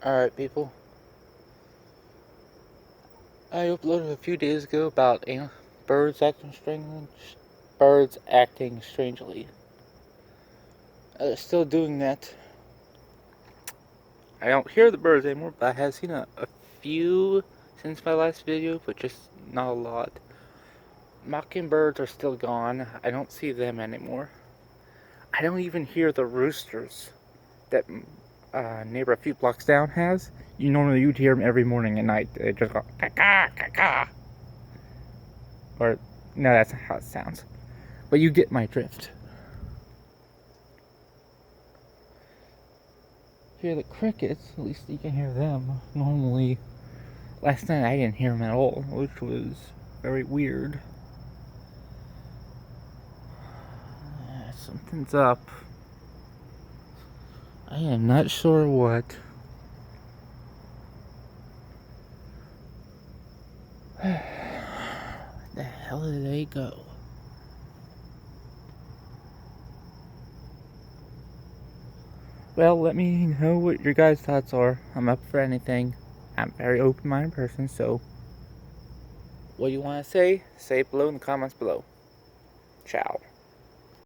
Alright, people. I uploaded a few days ago about birds acting strangely. Still doing that. I don't hear the birds anymore, but I have seen a few since my last video, but just not a lot. Mockingbirds are still gone. I don't see them anymore. I don't even hear the roosters that neighbor a few blocks down has. You'd hear them every morning and night. They just go caw caw. Or no, that's not how it sounds. But you get my drift. Hear the crickets, at least you can hear them. Normally, last night I didn't hear them at all, which was very weird. Something's up. I am not sure what. Where the hell did they go? Well, let me know what your guys' thoughts are. I'm up for anything. I'm a very open-minded person, so what do you want to say? Say it below in the comments below. Ciao.